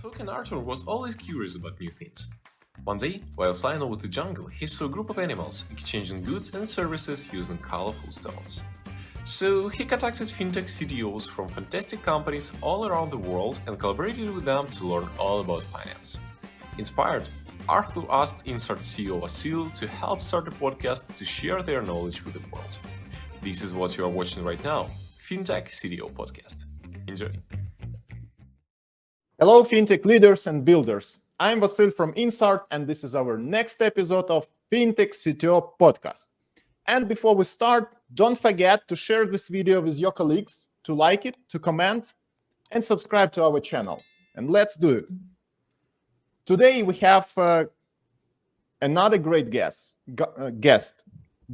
Token Arthur was always curious about new things. One day, while flying over the jungle, he saw a group of animals exchanging goods and services using colorful stones. So he contacted Fintech CTOs from fantastic companies all around the world and collaborated with them to learn all about finance. Inspired, Arthur asked Insart CEO Vasil to help start a podcast to share their knowledge with the world. This is what you are watching right now, Fintech CTO Podcast. Enjoy. Hello, Fintech leaders and builders. I'm Vasil from Insart, and this is our next episode of Fintech CTO Podcast. And before we start, don't forget to share this video with your colleagues, to like it, to comment, and subscribe to our channel. And let's do it. Today we have another great guest,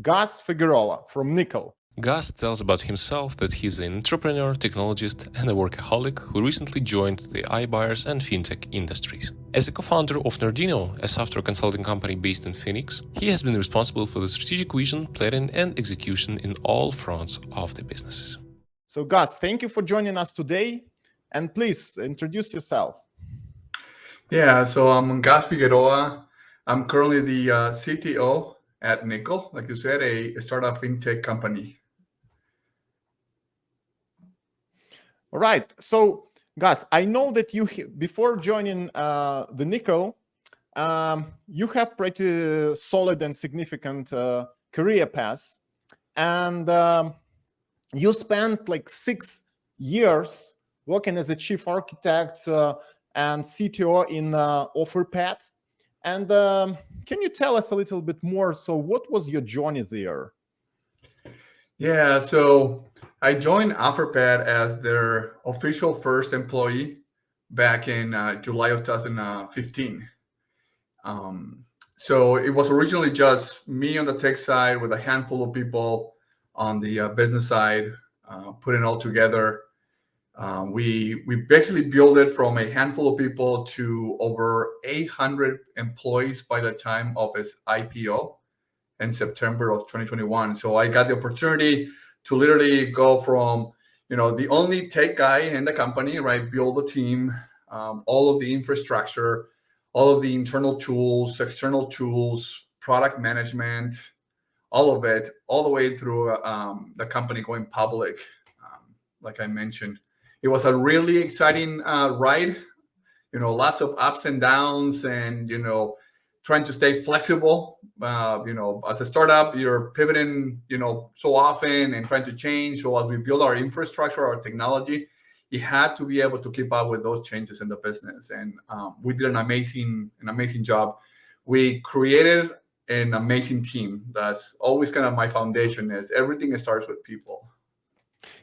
Gus Figueroa from Nikkl. Gus tells about himself that he's an entrepreneur, technologist, and a workaholic who recently joined the iBuyers and fintech industries. As a co-founder of Nerdino, a software consulting company based in Phoenix, he has been responsible for the strategic vision, planning, and execution in all fronts of the businesses. So Gus, thank you for joining us today, and please introduce yourself. Yeah, so I'm Gus Figueroa. I'm currently the CTO at Nikkl, like you said, a startup fintech company. All right. So, Gus, I know that you, before joining the Nikkl, you have pretty solid and significant career path, and you spent like 6 years working as a chief architect and CTO in OfferPad. And can you tell us a little bit more? So, what was your journey there? Yeah, so I joined OfferPad as their official first employee back in July of 2015. So it was originally just me on the tech side with a handful of people on the business side, putting it all together. We basically built it from a handful of people to over 800 employees by the time of its IPO in September of 2021. So I got the opportunity to literally go from, the only tech guy in the company, right, build a team, all of the infrastructure, all of the internal tools, external tools, product management, all of it, all the way through the company going public, like I mentioned. It was a really exciting ride, lots of ups and downs and, trying to stay flexible. As a startup, you're pivoting, so often and trying to change. So as we build our infrastructure, our technology, you had to be able to keep up with those changes in the business. And we did an amazing job. We created an amazing team. That's always kind of my foundation, is everything starts with people.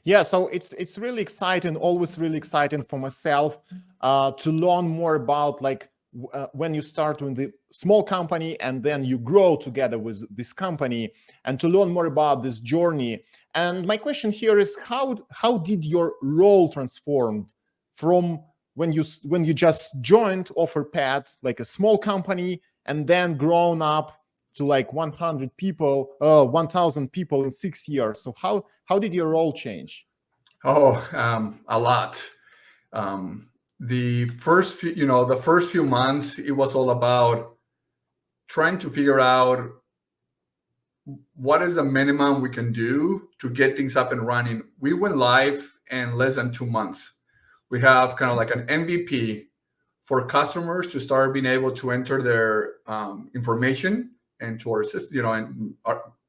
Yeah, so it's really exciting, always really exciting for myself to learn more about when you start with the small company and then you grow together with this company, and to learn more about this journey. And my question here is, how did your role transform from when you just joined OfferPad, like a small company, and then grown up to like 100 people, 1,000 people in 6 years? So how did your role change? A lot. The first few months, it was all about trying to figure out what is the minimum we can do to get things up and running. We went live in less than 2 months. We have kind of like an MVP for customers to start being able to enter their information into our system,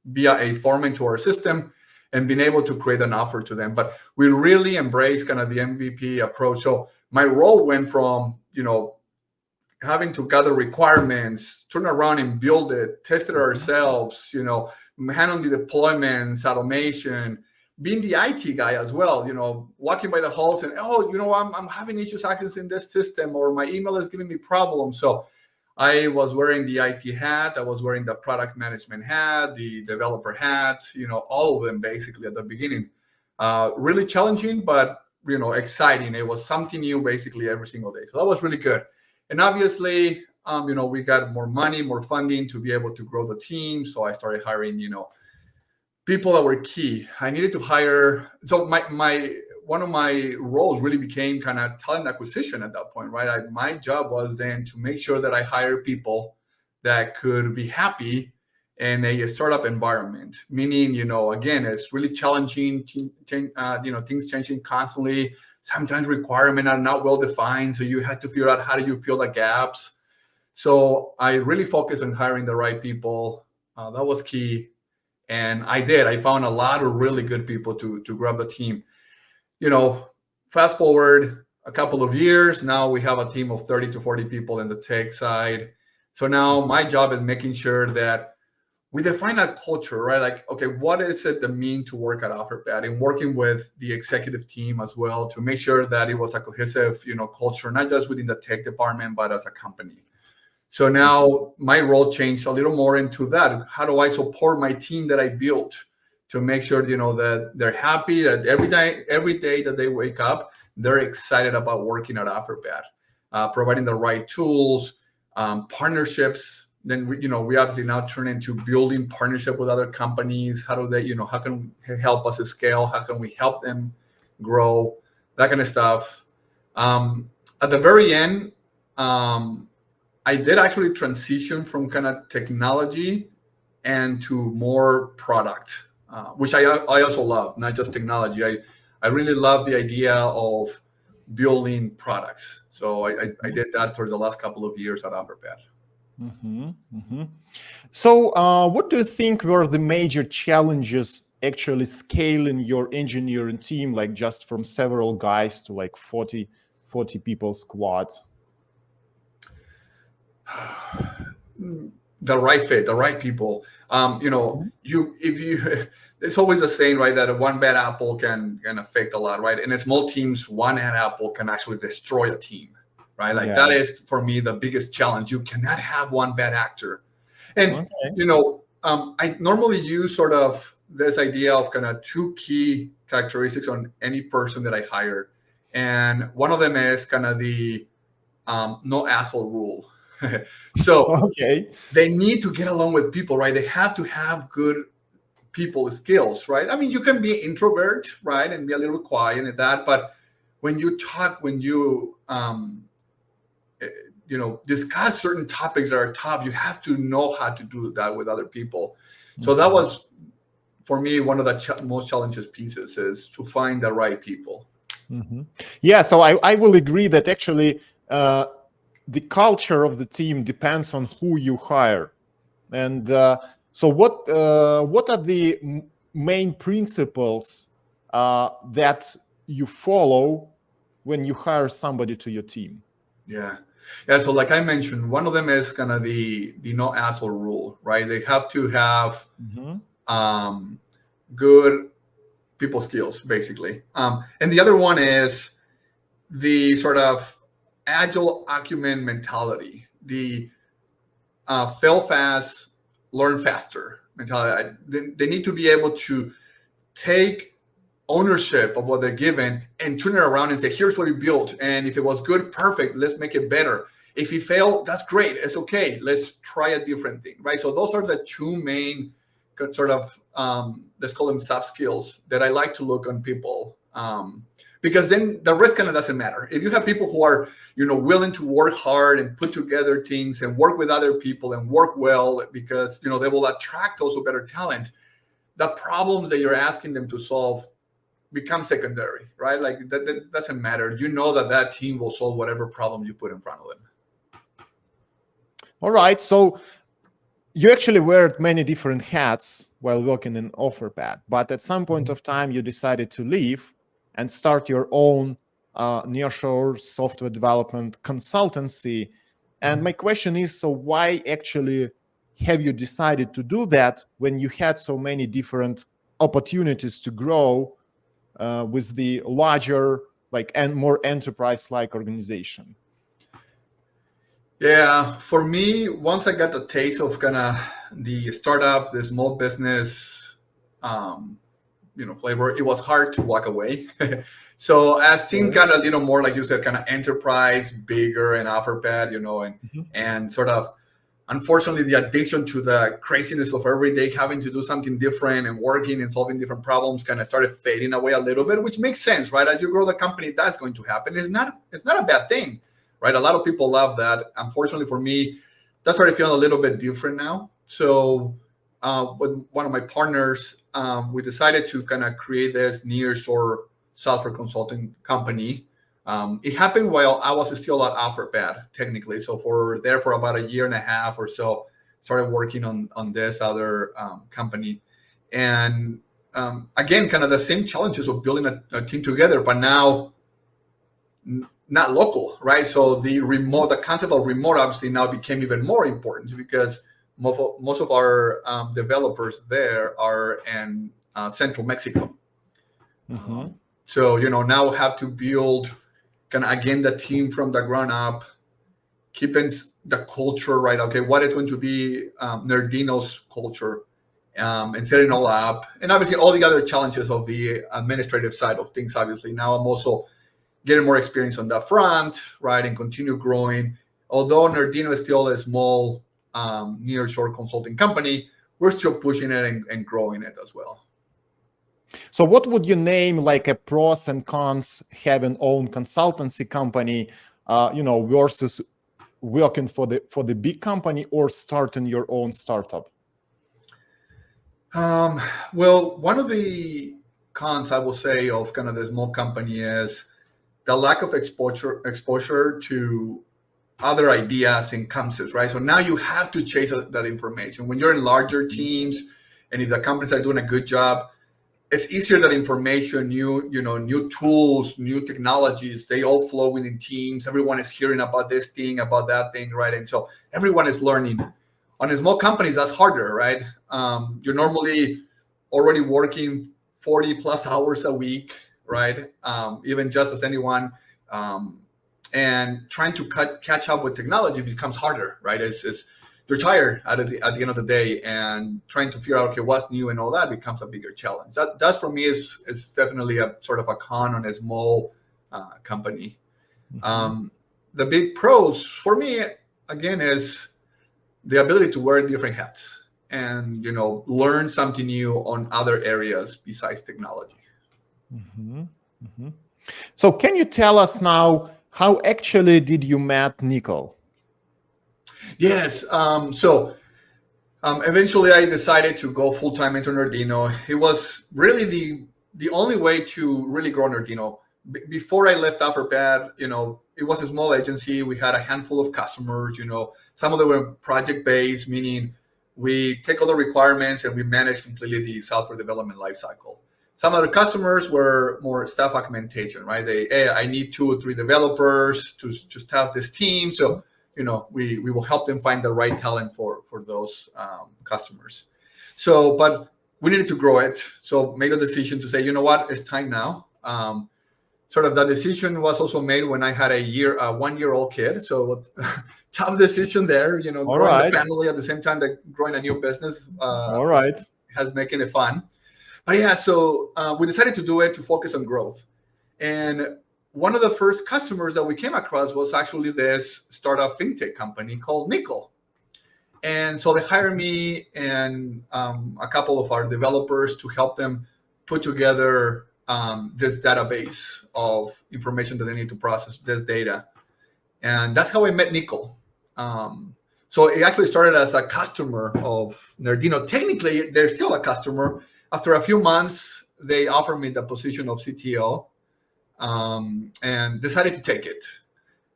via a form into our system, and being able to create an offer to them. But we really embrace kind of the MVP approach. So my role went from, having to gather requirements, turn around and build it, test it ourselves, handling the deployments, automation, being the IT guy as well, walking by the halls and, I'm having issues accessing this system, or my email is giving me problems. So I was wearing the IT hat, I was wearing the product management hat, the developer hat, all of them basically at the beginning. Really challenging, but exciting. It was something new basically every single day. So that was really good. And obviously, we got more money, more funding to be able to grow the team. So I started hiring, people that were key. I needed to hire. So my one of my roles really became kind of talent acquisition at that point, right? My job was then to make sure that I hire people that could be happy in a startup environment, meaning, again, it's really challenging, things changing constantly. Sometimes requirements are not well defined, so you have to figure out how do you fill the gaps. So I really focused on hiring the right people. That was key. And I found a lot of really good people to grab the team. Fast forward a couple of years, now we have a team of 30 to 40 people in the tech side. So now my job is making sure that we define a culture, right? Like, okay, what is it that mean to work at Offerpad, and working with the executive team as well to make sure that it was a cohesive, culture, not just within the tech department, but as a company. So now my role changed a little more into that. How do I support my team that I built to make sure, that they're happy, that every day that they wake up, they're excited about working at Offerpad, providing the right tools, partnerships. Then we obviously now turn into building partnership with other companies. How do they, how can help us scale? How can we help them grow? That kind of stuff. At the very end, I did actually transition from kind of technology and to more product, which I also love, not just technology. I really love the idea of building products. So I did that for the last couple of years at Offerpad. Mm-hmm, mm-hmm. So what do you think were the major challenges actually scaling your engineering team, like just from several guys to like 40 people squad? The right fit, the right people. There's always a saying, right, that one bad apple can affect a lot, right? And in small teams, one bad apple can actually destroy a team, right? Like that is for me the biggest challenge. You cannot have one bad actor. And I normally use sort of this idea of kind of two key characteristics on any person that I hire, and one of them is kind of the no asshole rule. So they need to get along with people, right? They have to have good people skills, right? I mean, you can be an introvert, right, and be a little quiet and that, but when you talk, when you discuss certain topics that are tough, you have to know how to do that with other people. So that was, for me, one of the most challenging pieces, is to find the right people. Mm-hmm. Yeah, so I will agree that actually the culture of the team depends on who you hire. And so what are the main principles that you follow when you hire somebody to your team? Yeah. So like I mentioned, one of them is kind of the no asshole rule, right? They have to have good people skills, basically. And the other one is the sort of agile acumen mentality, the fail fast, learn faster mentality. They need to be able to take ownership of what they're given and turn it around and say, here's what we built. And if it was good, perfect, let's make it better. If you fail, that's great. It's okay. Let's try a different thing, right? So those are the two main sort of, let's call them soft skills that I like to look on people. Because then the rest kind of doesn't matter. If you have people who are, willing to work hard and put together things and work with other people and work well, because, they will attract also better talent, the problems that you're asking them to solve become secondary, right? Like that doesn't matter. You know that team will solve whatever problem you put in front of them. All right. So you actually wear many different hats while working in Offerpad, but at some point of time, you decided to leave and start your own nearshore software development consultancy. And my question is, so why actually have you decided to do that when you had so many different opportunities to grow with the larger, and more enterprise-like organization? Yeah, for me, once I got the taste of kind of the startup, the small business, flavor, it was hard to walk away. So as things got a little more, like you said, kind of enterprise, bigger, and Offerpad, and sort of unfortunately, the addiction to the craziness of every day having to do something different and working and solving different problems kind of started fading away a little bit, which makes sense, right? As you grow the company, that's going to happen. It's not a bad thing, right? A lot of people love that. Unfortunately for me, that started feeling a little bit different now. So with one of my partners, we decided to kind of create this nearshore software consulting company. It happened while I was still at Alphabet, technically. So for about a year and a half or so, started working on this other company. And again, kind of the same challenges of building a team together, but now not local, right? So the concept of remote obviously now became even more important because most of our developers there are in central Mexico. Mm-hmm. So, now have to build kind of, again, the team from the ground up, keeping the culture, right? Okay, what is going to be Nerdino's culture, and setting all up. And obviously all the other challenges of the administrative side of things. Obviously now I'm also getting more experience on that front, right? And continue growing. Although Nerdino is still a small nearshore consulting company, we're still pushing it and growing it as well. So what would you name like a pros and cons having own consultancy company, versus working for the big company or starting your own startup? Well, one of the cons I will say of kind of the small company is the lack of exposure to other ideas and concepts, right? So now you have to chase that information. When you're in larger teams, and if the companies are doing a good job, it's easier that information, new tools, new technologies, they all flow within teams. Everyone is hearing about this thing, about that thing, right? And so everyone is learning. On small companies, that's harder, right? You're normally already working 40 plus hours a week, right? Even just as anyone. And trying to catch up with technology becomes harder, right? You're tired at the end of the day, and trying to figure out, okay, what's new and all that becomes a bigger challenge. That for me is definitely a sort of a con on a small company. Mm-hmm. The big pros for me, again, is the ability to wear different hats and, learn something new on other areas besides technology. Mm-hmm. Mm-hmm. So can you tell us now, how actually did you meet Nikkl? Yes. Eventually I decided to go full-time into Nerdino. It was really the only way to really grow Nerdino. Before I left Alphabet, it was a small agency. We had a handful of customers, some of them were project-based, meaning we take all the requirements and we manage completely the software development lifecycle. Some other customers were more staff augmentation, right? I need 2 or 3 developers to staff this team. So, we will help them find the right talent for those customers. So, but we needed to grow it. So made a decision to say, you know what, it's time now. Sort of that decision was also made when I had a 1-year-old kid. So tough decision there, growing the family at the same time that growing a new business has making it fun. But yeah, so we decided to do it to focus on growth. And one of the first customers that we came across was actually this startup fintech company called Nikkl. And so they hired me and a couple of our developers to help them put together this database of information that they need to process this data. And that's how I met Nikkl. So it actually started as a customer of Nerdino. Technically, they're still a customer. After a few months, they offered me the position of CTO and decided to take it.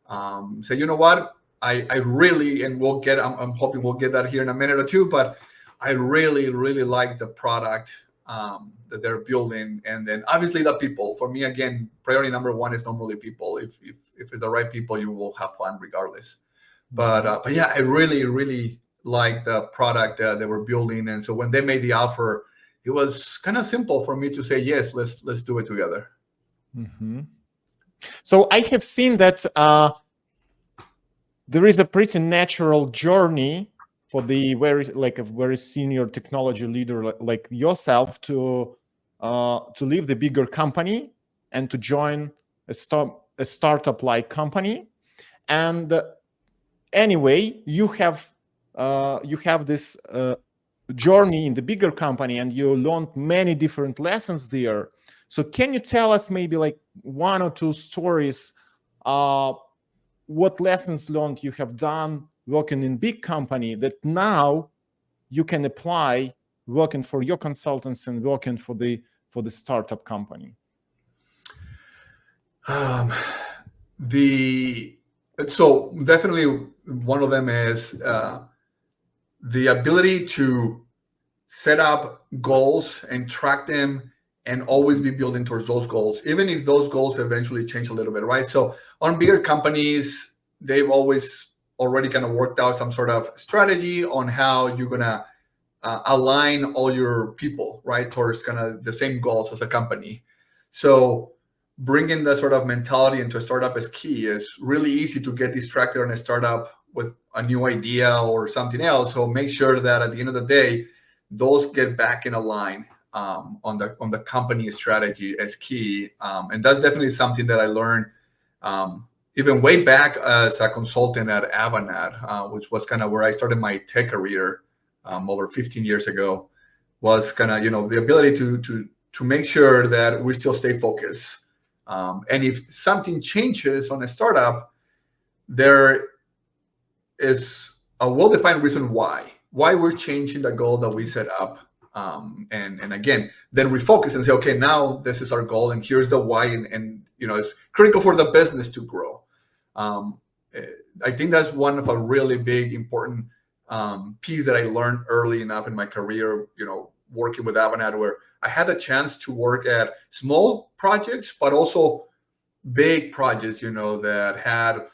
So you know what? I really, and I'm hoping we'll get that here in a minute or two, but I really, really like the product that they're building. And then obviously the people. For me, again, priority number 1 is normally people. If it's the right people, you will have fun regardless. But yeah, I really, really like the product they were building. And so when they made the offer, it was kind of simple for me to say, yes, let's do it together. Mm-hmm. So I have seen that there is a pretty natural journey for the a very senior technology leader like yourself to leave the bigger company and to join a startup like company. And anyway, you have you have this journey in the bigger company, and you learned many different lessons there. So can you tell us maybe like one or two stories, what lessons learned you have done working in big company that now you can apply working for your consultants and working for the startup company? So definitely one of them is the ability to set up goals and track them and always be building towards those goals, even if those goals eventually change a little bit, right? So on bigger companies, they've always already kind of worked out some sort of strategy on how you're gonna align all your people, right, towards kind of the same goals as a company. So bringing that sort of mentality into a startup is key. It's really easy to get distracted on a startup with a new idea or something else. So make sure that at the end of the day, those get back in a line on the company strategy is key. And that's definitely something that I learned even way back as a consultant at Avanade, which was kind of where I started my tech career over 15 years ago, was kind of, the ability to make sure that we still stay focused. And if something changes on a startup, there is a well-defined reason why we're changing the goal that we set up. And again, then refocus and say, okay, now this is our goal and here's the why. And it's critical for the business to grow. I think that's one of a really big, important piece that I learned early enough in my career, working with Avanade, where I had a chance to work at small projects, but also big projects, that had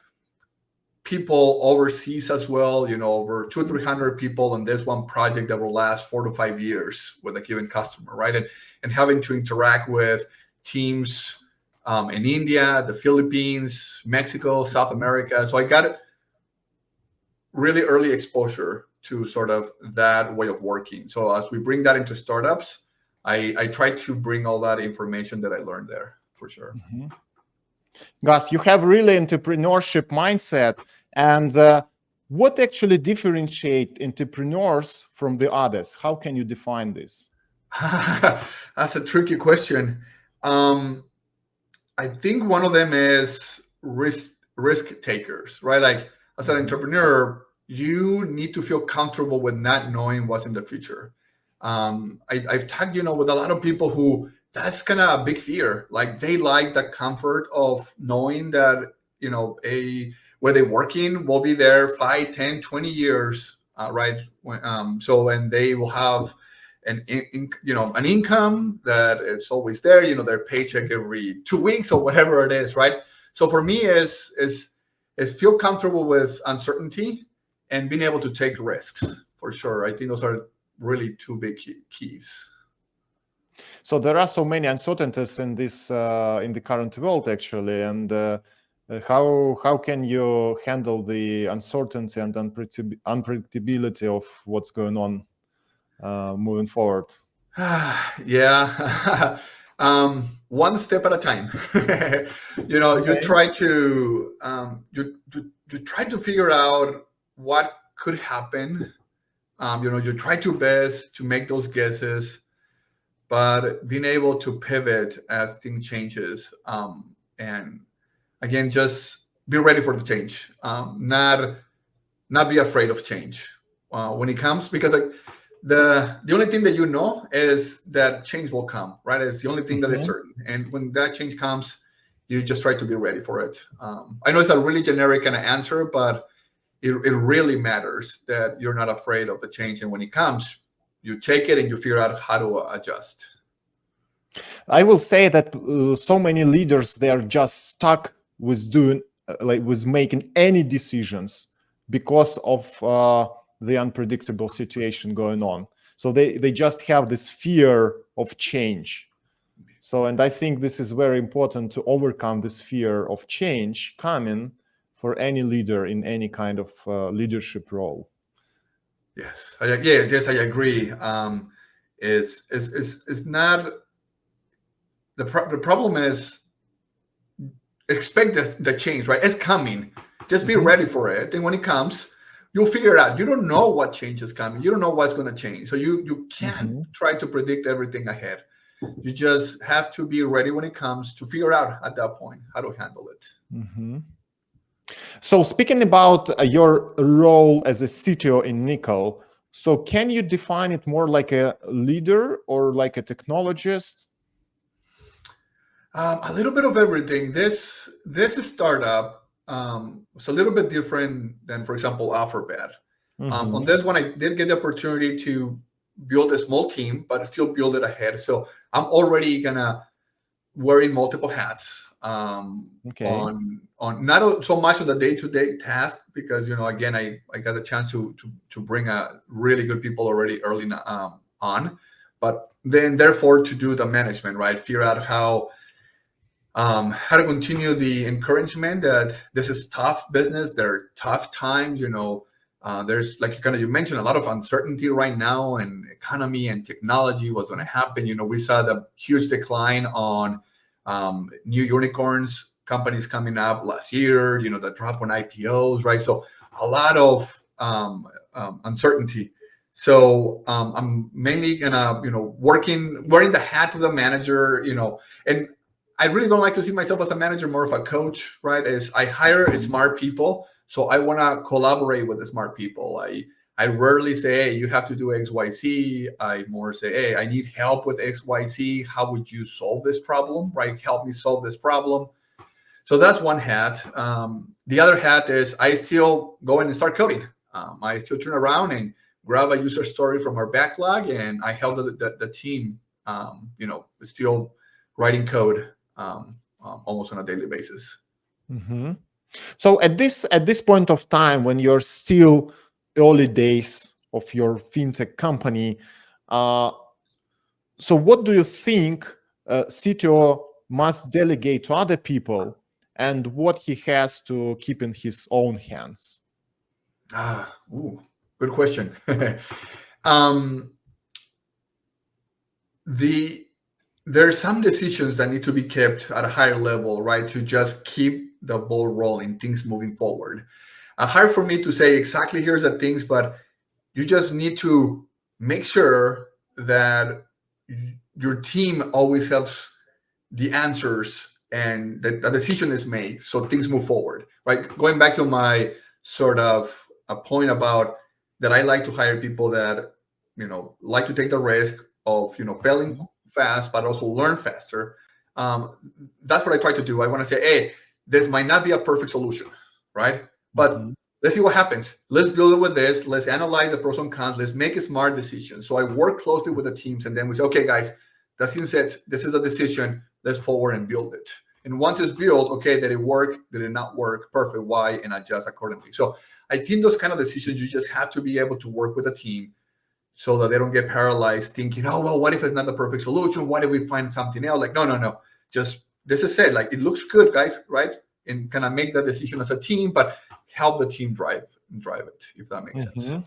people overseas as well, over 200 or 300 people on this one project that will last 4 to 5 years with a given customer, right? And having to interact with teams in India, the Philippines, Mexico, South America. So I got really early exposure to sort of that way of working. So as we bring that into startups, I try to bring all that information that I learned there, for sure. Mm-hmm. Gus, you have really entrepreneurship mindset. And what actually differentiate entrepreneurs from the others? How can you define this? That's a tricky question. I think one of them is risk takers, right? Like as an entrepreneur, you need to feel comfortable with not knowing what's in the future. I've talked, with a lot of people who that's kind of a big fear. Like they like the comfort of knowing that, where they're working will be there 5, 10, 20 years, right? And they will have an income that it's always there, their paycheck every 2 weeks or whatever it is, right? So for me is feel comfortable with uncertainty and being able to take risks, for sure. I think those are really two big keys. So there are so many uncertainties in this in the current world, actually, and how can you handle the uncertainty and unpredictability of what's going on moving forward? Yeah, one step at a time. Okay. You try to you try to figure out what could happen. You try to best to make those guesses, but being able to pivot as things changes, and again, just be ready for the change. Not be afraid of change when it comes, because the only thing that is that change will come, right? It's the only thing that is certain. And when that change comes, you just try to be ready for it. I know it's a really generic kind of answer, but it really matters that you're not afraid of the change. And when it comes, you take it and you figure out how to adjust. I will say that so many leaders, they are just stuck with doing, with making any decisions because of the unpredictable situation going on. So they just have this fear of change. So, and I think this is very important to overcome this fear of change coming for any leader in any kind of leadership role. Yes, I agree. It's not the problem is expect the change, right? It's coming. Just be ready for it, and when it comes, you'll figure it out. You don't know what change is coming. You don't know what's going to change. So you can't try to predict everything ahead. You just have to be ready when it comes to figure out at that point how to handle it. So speaking about your role as a CTO in Nikkl, so can you define it more like a leader or like a technologist? A little bit of everything. This startup was a little bit different than, for example, Alphabet. On this one, I did get the opportunity to build a small team, but still build it ahead. So I'm already wearing multiple hats. On not so much on the day-to-day task, because again, I got a chance to bring a really good people already early on, but then therefore to do the management, right? Figure out how to continue the encouragement that this is tough business. There are tough times, there's like you mentioned a lot of uncertainty right now, and economy and technology, what's going to happen. We saw the huge decline on new unicorns companies coming up last year, the drop on IPOs, right? So a lot of uncertainty. So I'm mainly wearing the hat of the manager, and I really don't like to see myself as a manager, more of a coach, right? As I hire smart people, so I want to collaborate with the smart people. I rarely say, hey, you have to do X, Y, Z. I more say, hey, I need help with X, Y, Z. How would you solve this problem, right? Help me solve this problem. So that's one hat. The other hat is I still go in and start coding. I still turn around and grab a user story from our backlog, and I help the team, still writing code almost on a daily basis. So at this point of time, when you're still early days of your fintech company, so what do you think CTO must delegate to other people, and what he has to keep in his own hands? Good question. There are some decisions that need to be kept at a higher level, right? To just keep the ball rolling, things moving forward. Hard for me to say exactly here's the things, but you just need to make sure that your team always has the answers and that the decision is made, so things move forward, right? Going back to my sort of a point about that, I like to hire people that like to take the risk of failing fast, but also learn faster. That's what I try to do. I want to say, hey, this might not be a perfect solution, right? But let's see what happens. Let's build it with this. Let's analyze the pros and cons. Let's make a smart decision. So I work closely with the teams, and then we say, okay, guys, that's it. This is a decision. Let's forward and build it. And once it's built, okay, did it work? Did it not work? Perfect. Why? And adjust accordingly. So I think those kind of decisions, you just have to be able to work with a team so that they don't get paralyzed thinking, oh, well, what if it's not the perfect solution? What if we find something else? Like, no. Just, this is it. Like, it looks good, guys, right? And kind of make that decision as a team, but help the team drive it, if that makes sense.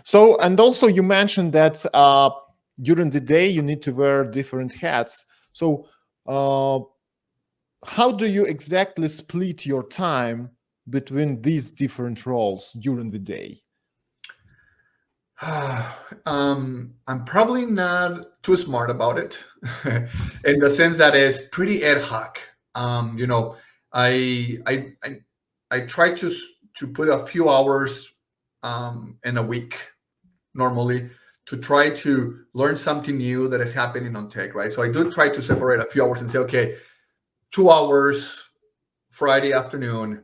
So, and also you mentioned that during the day, you need to wear different hats. So how do you exactly split your time between these different roles during the day? I'm probably not too smart about it in the sense that it's pretty ad hoc. I try to put a few hours in a week normally to try to learn something new that is happening on tech, right? So I do try to separate a few hours and say, okay, 2 hours Friday afternoon,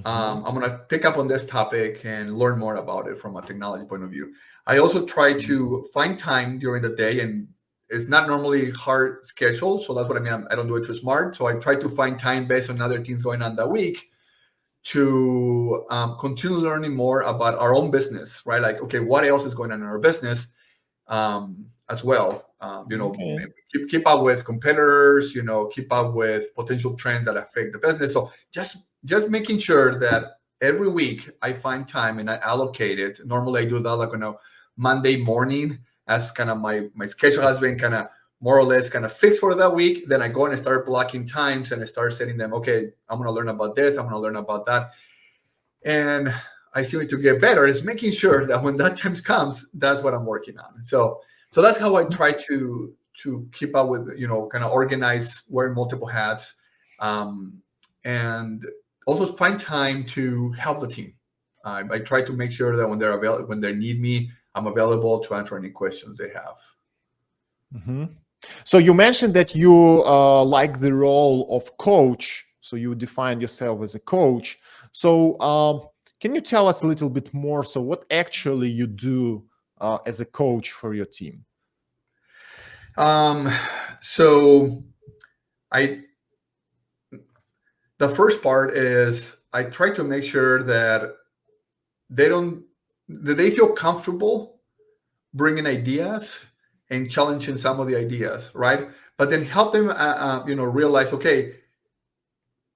I'm going to pick up on this topic and learn more about it from a technology point of view. I also try to find time during the day, and it's not normally hard scheduled. So that's what I mean. I don't do it too smart. So I try to find time based on other things going on that week to continue learning more about our own business, right? Like, okay, what else is going on in our business as well? Keep up with competitors, keep up with potential trends that affect the business. So just making sure that every week I find time and I allocate it. Normally I do that like on a Monday morning, as kind of my schedule has been kind of more or less kind of fixed for that week. Then I go and I start blocking times and I start setting them, okay, I'm going to learn about this, I'm going to learn about that. And I still need to get better is making sure that when that time comes, that's what I'm working on. So that's how I try to keep up with, kind of organize, wearing multiple hats, and also find time to help the team. I try to make sure that when they're available, when they need me, I'm available to answer any questions they have. Mm-hmm. So you mentioned that you like the role of coach. So you define yourself as a coach. So can you tell us a little bit more? So what actually you do as a coach for your team? So the first part is I try to make sure that they feel comfortable bringing ideas and challenging some of the ideas, right? But then help them, realize, okay,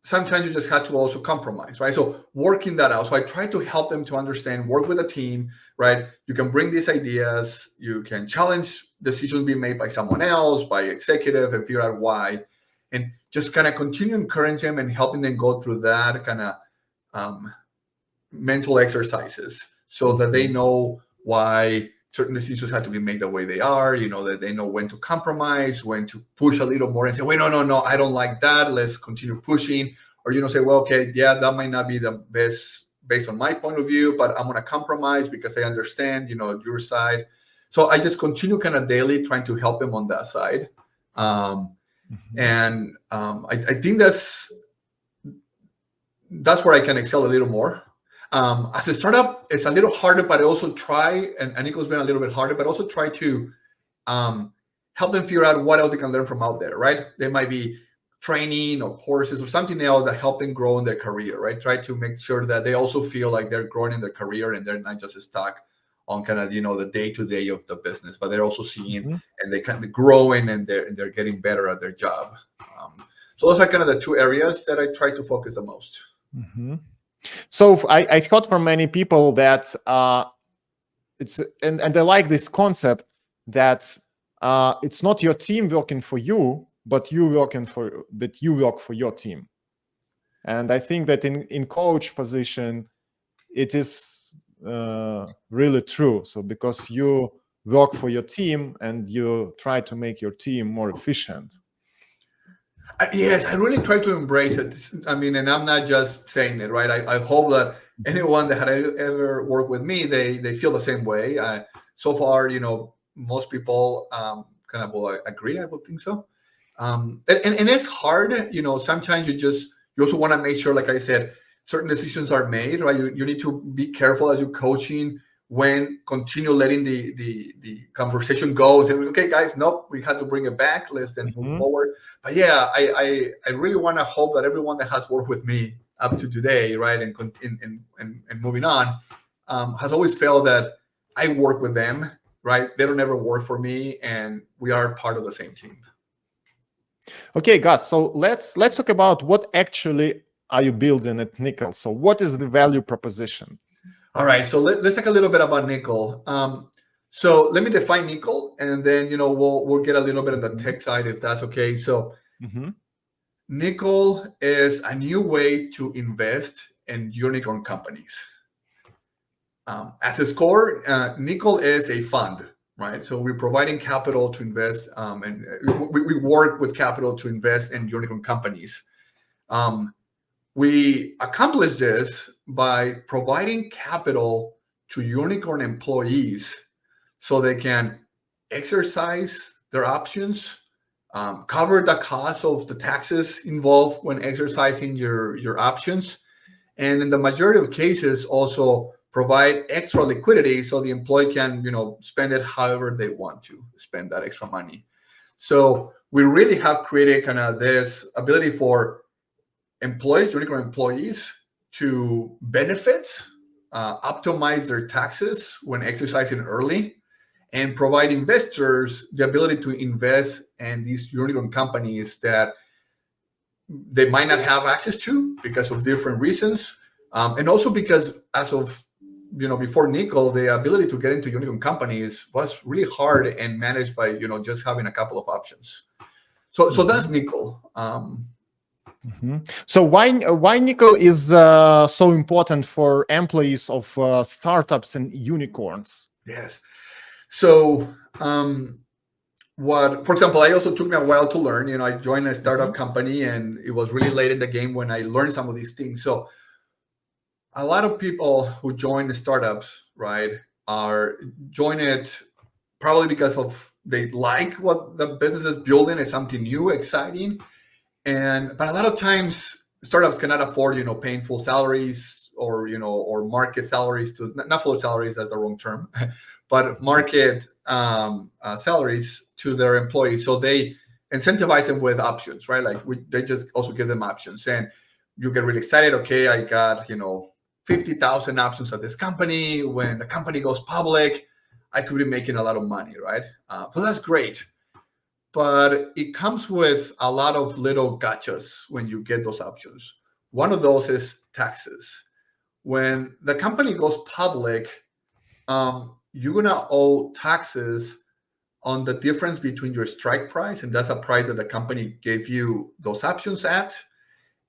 sometimes you just have to also compromise, right? So working that out. So I try to help them to understand, work with a team, right? You can bring these ideas, you can challenge decisions being made by someone else, by executive, and figure out why. And just kind of continue encouraging them and helping them go through that kind of mental exercises so that they know why certain decisions have to be made the way they are, that they know when to compromise, when to push a little more and say, wait, no, I don't like that. Let's continue pushing. Or, say, well, okay, yeah, that might not be the best based on my point of view, but I'm going to compromise because I understand, your side. So I just continue kind of daily trying to help them on that side. And I think that's where I can excel a little more. As a startup, it's a little harder, but I also try, and Nikkl's been a little bit harder, but also try to help them figure out what else they can learn from out there, right? They might be training or courses or something else that help them grow in their career, right? Try to make sure that they also feel like they're growing in their career and they're not just stuck on kind of, the day-to-day of the business, but they're also seeing and they kind of growing and they're getting better at their job. So those are kind of the two areas that I try to focus the most. Mm-hmm. So I've heard from many people that it's and they like this concept that it's not your team working for you, but you work for your team. And I think that in coach position, it is really true. So because you work for your team and you try to make your team more efficient. Yes, I really try to embrace it. I mean, and I'm not just saying it, right? I hope that anyone that had ever worked with me, they feel the same way. So far, most people kind of will agree. I would think so. And it's hard, sometimes you also want to make sure, like I said, certain decisions are made, right? You need to be careful as you're coaching when continue letting the conversation go and say, okay, guys, nope, we had to bring it back. Let's then move forward. But yeah, I really want to hope that everyone that has worked with me up to today, right, and moving on, has always felt that I work with them, right? They don't ever work for me, and we are part of the same team. Okay, Gus. So let's talk about what actually are you building at Nikkl. So what is the value proposition? All right, so let's talk a little bit about Nikkl. So let me define Nikkl, and then we'll get a little bit on the tech side if that's okay. So Nikkl is a new way to invest in unicorn companies. At its core, Nikkl is a fund, right? So we're providing capital to invest, and we work with capital to invest in unicorn companies. We accomplish this by providing capital to unicorn employees so they can exercise their options, cover the cost of the taxes involved when exercising your options, and in the majority of cases also provide extra liquidity so the employee can spend it however they want to spend that extra money. So we really have created kind of this ability for unicorn employees to benefit, optimize their taxes when exercising early, and provide investors the ability to invest in these unicorn companies that they might not have access to because of different reasons. And also because as of, before Nikkl, the ability to get into unicorn companies was really hard and managed by, just having a couple of options. So that's Nikkl. So why Nikkl is so important for employees of startups and unicorns? Yes. So, for example, I also took me a while to learn. I joined a startup company, and it was really late in the game when I learned some of these things. So, a lot of people who join the startups, right, are join it probably because of they like what the business is building is something new, exciting, but a lot of times startups cannot afford, paying full salaries or market salaries to not full salaries, that's the wrong term, but market salaries to their employees. So they incentivize them with options, right? Like they just also give them options, and you get really excited. Okay, I got 50,000 options at this company. When the company goes public, I could be making a lot of money, right? So that's great. But it comes with a lot of little gotchas when you get those options. One of those is taxes. When the company goes public, you're going to owe taxes on the difference between your strike price, and that's a price that the company gave you those options at,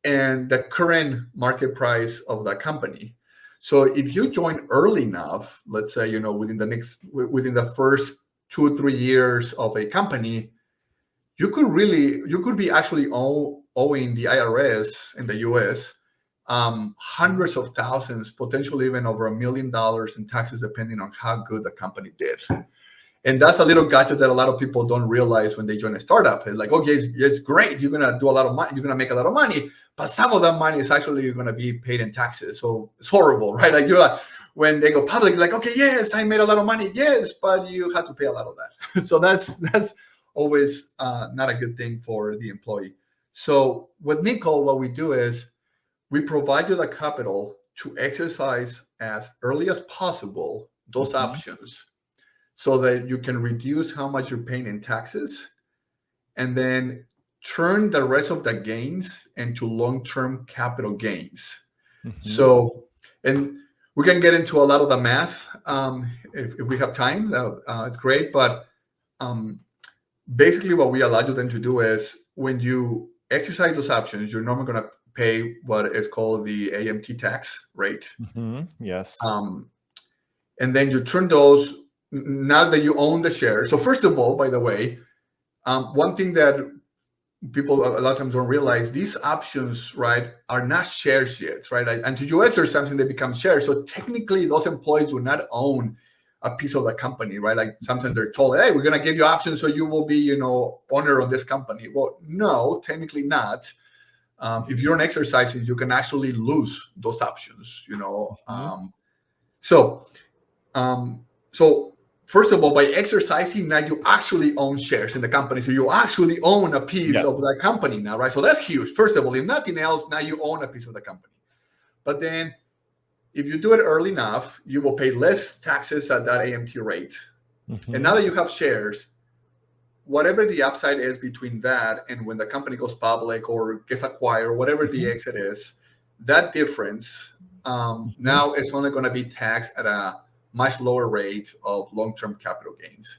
and the current market price of the company. So if you join early enough, let's say, within the first 2 or 3 years of a company, you could be actually owing the IRS in the US hundreds of thousands, potentially even over $1 million in taxes, depending on how good the company did. And that's a little gotcha that a lot of people don't realize when they join a startup. It's like, okay, it's great. You're going to do a lot of money. You're going to make a lot of money. But some of that money is actually going to be paid in taxes. So it's horrible, right? Like you're like, when they go public, like, okay, yes, I made a lot of money. Yes, but you have to pay a lot of that. So that's always not a good thing for the employee. So with Nikkl, what we do is we provide you the capital to exercise as early as possible those options so that you can reduce how much you're paying in taxes and then turn the rest of the gains into long-term capital gains. So, and we can get into a lot of the math if we have time. It's great, but basically what we allow you then to do is when you exercise those options, you're normally going to pay what is called the AMT tax rate. Yes. And then you turn those, now that you own the share. So first of all, by the way, one thing that people a lot of times don't realize, these options, right, are not shares yet, right? Until you exercise something, they become shares. So technically, those employees do not own a piece of the company, right? Like sometimes they're told, hey, we're going to give you options so you will be, owner of this company. Well, no, technically not. If you're an exerciser, you can actually lose those options, So first of all, by exercising, now you actually own shares in the company. So you actually own a piece of the company now, right? So that's huge. First of all, if nothing else, now you own a piece of the company. But then if you do it early enough, you will pay less taxes at that AMT rate. And now that you have shares, whatever the upside is between that and when the company goes public or gets acquired, whatever the exit is, that difference now is only going to be taxed at a much lower rate of long-term capital gains.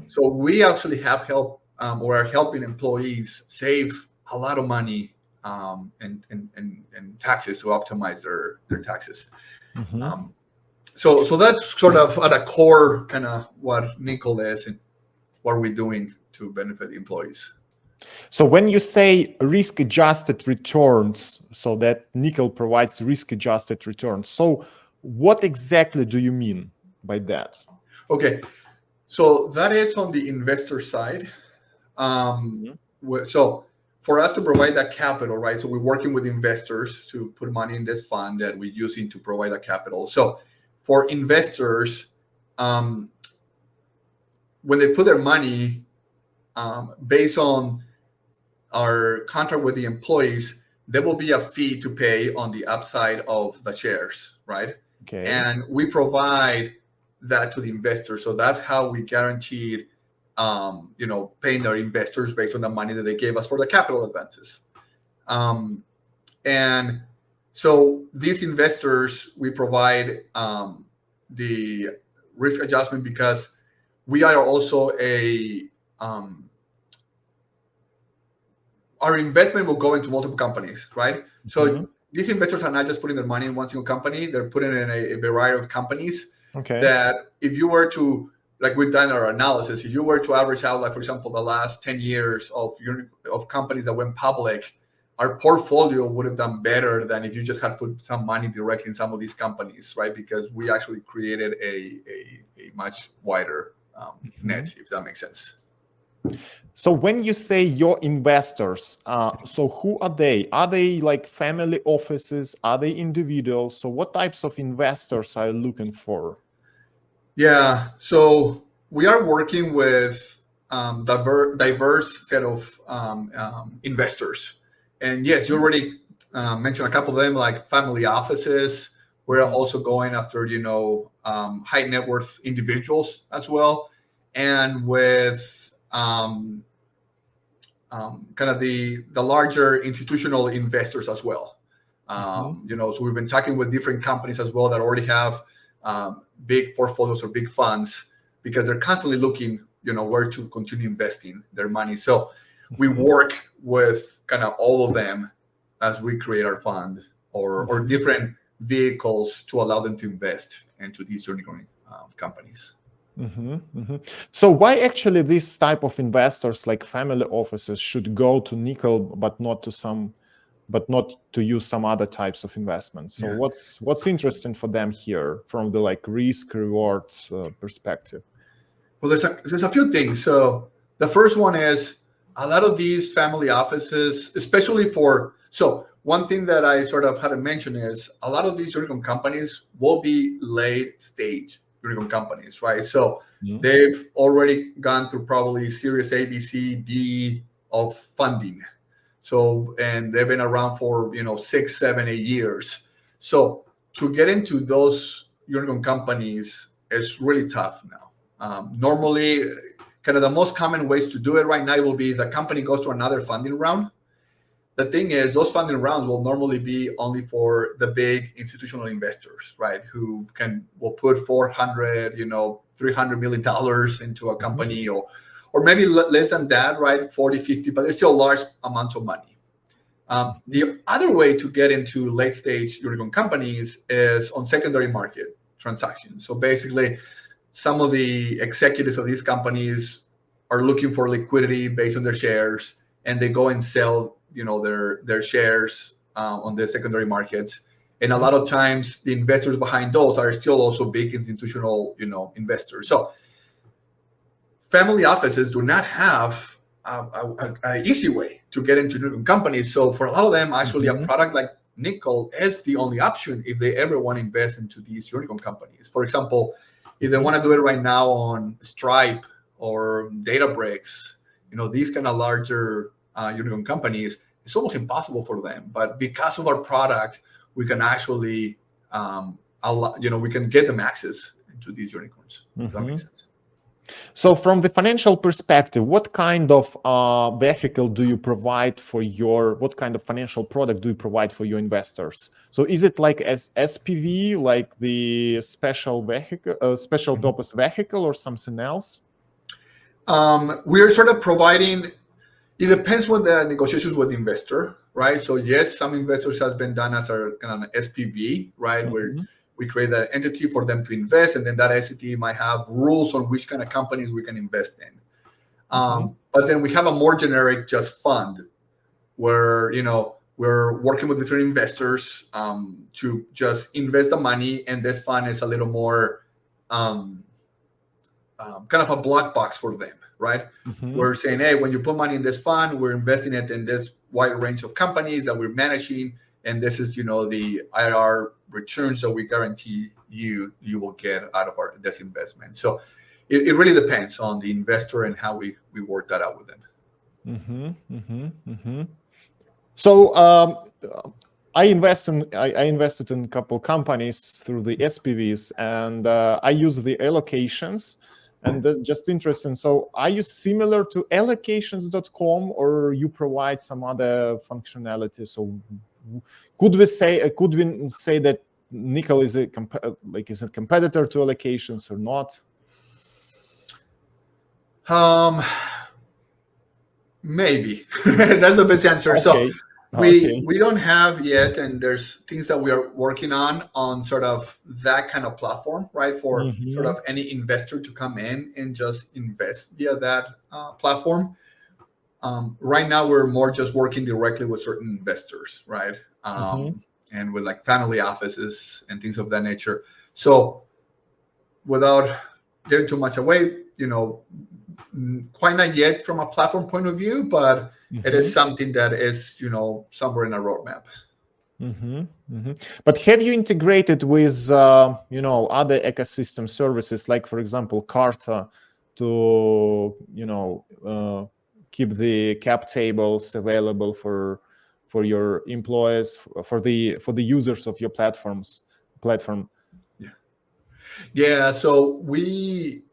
So we actually have helped or are helping employees save a lot of money and taxes to optimize their taxes. So that's sort of at a core kind of what Nikkl is and what we're doing to benefit the employees. So when you say risk-adjusted returns, so that Nikkl provides risk-adjusted returns, so what exactly do you mean by that? Okay, so that is on the investor side. So for us to provide that capital, right? So we're working with investors to put money in this fund that we're using to provide that capital. So for investors, when they put their money based on our contract with the employees, there will be a fee to pay on the upside of the shares, right? Okay. And we provide that to the investors. So that's how we guaranteed, paying our investors based on the money that they gave us for the capital advances. And so these investors, we provide the risk adjustment because we are also our investment will go into multiple companies, right? So these investors are not just putting their money in one single company; they're putting it in a variety of companies. Okay. That if you were to, like we've done our analysis, if you were to average out, like for example, the last 10 years of companies that went public, our portfolio would have done better than if you just had put some money directly in some of these companies, right? Because we actually created a much wider net, if that makes sense. So when you say your investors, so who are they? Are they like family offices? Are they individuals? So what types of investors are you looking for? Yeah, so we are working with diverse set of investors. And yes, you already mentioned a couple of them, like family offices. We're also going after, high net worth individuals as well. And with kind of the larger institutional investors as well. So we've been talking with different companies as well that already have big portfolios or big funds, because they're constantly looking, where to continue investing their money. So we work with kind of all of them as we create our fund or different vehicles to allow them to invest into these unicorn companies. So why actually this type of investors, like family offices, should go to Nikkl but not to use some other types of investments? So what's interesting for them here from the like risk reward perspective? Well, there's a few things. So the first one is a lot of these family offices, especially so one thing that I sort of had to mention is a lot of these unicorn companies will be late stage unicorn companies, right? So they've already gone through probably Series A, B, C, D of funding. So, and they've been around for, 6, 7, 8 years. So to get into those unicorn companies is really tough now. Normally, kind of the most common ways to do it right now will be the company goes to another funding round. The thing is, those funding rounds will normally be only for the big institutional investors, right? Who will put $400, $300 million into a company, or maybe less than that, right? 40, 50, but it's still large amounts of money. The other way to get into late stage unicorn companies is on secondary market transactions. So basically, some of the executives of these companies are looking for liquidity based on their shares, and they go and sell, their shares on the secondary markets. And a lot of times, the investors behind those are still also big institutional, investors. So family offices do not have an easy way to get into unicorn companies. So for a lot of them, actually, a product like Nikkl is the only option if they ever want to invest into these unicorn companies. For example, if they want to do it right now on Stripe or Databricks, these kind of larger unicorn companies, it's almost impossible for them. But because of our product, we can actually, we can get them access into these unicorns. If that makes sense. So from the financial perspective, what kind of vehicle do you provide what kind of financial product do you provide for your investors? So is it like as SPV, like the special vehicle, special purpose vehicle, or something else? We're sort of providing, it depends on the negotiations with the investor, right? So yes, some investors has been done as a kind of an SPV, right? Where we create that entity for them to invest, and then that entity might have rules on which kind of companies we can invest in. But then we have a more generic just fund where, we're working with different investors to just invest the money, and this fund is a little more kind of a black box for them, right? We're saying, hey, when you put money in this fund, we're investing it in this wide range of companies that we're managing, and this is, the IR returns that we guarantee you will get out of this investment. So it really depends on the investor and how we work that out with them. So I invested in a couple companies through the SPVs, and I use the allocations. And just interesting. So are you similar to allocations.com, or you provide some other functionality? So could we say that Nikkl is a competitor to allocations or not? Maybe. That's the best answer. So Okay. we don't have yet, and there's things that we are working on sort of that kind of platform, right? For sort of any investor to come in and just invest via that platform. Right now, we're more just working directly with certain investors, right? And with like family offices and things of that nature. So without getting too much away, quite not yet from a platform point of view, but it is something that is, somewhere in a roadmap. But have you integrated with, other ecosystem services, like, for example, Carta, to, keep the cap tables available for your employees, for the users of your platform? Yeah. So we